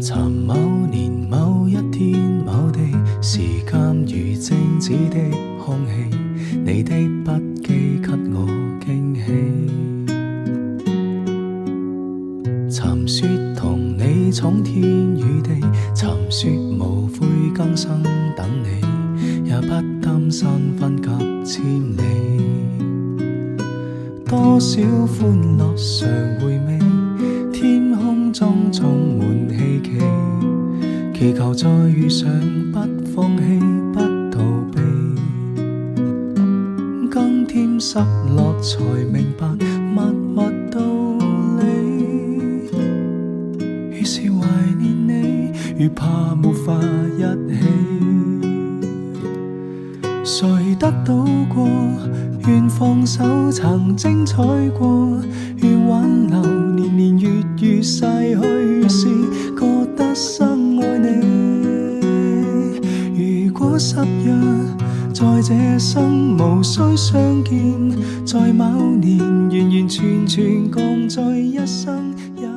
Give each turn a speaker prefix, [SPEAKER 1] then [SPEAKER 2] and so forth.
[SPEAKER 1] 尋某年某一天某地，時間如靜止的空氣，你的筆記給我驚喜。尋說同你闖天與地，尋說無悔今生等你，也不擔心分隔千里。多少歡樂常回味，天空中充滿希冀，祈求再遇上不放棄不逃避。今天失落才明白默默道理，於是懷念你，如怕沒法一起。誰得到過？願放手曾精彩過，願挽留年年月月逝去時，覺得深愛你。如果失約，在這生無需相見，在某年完完全全共聚一生也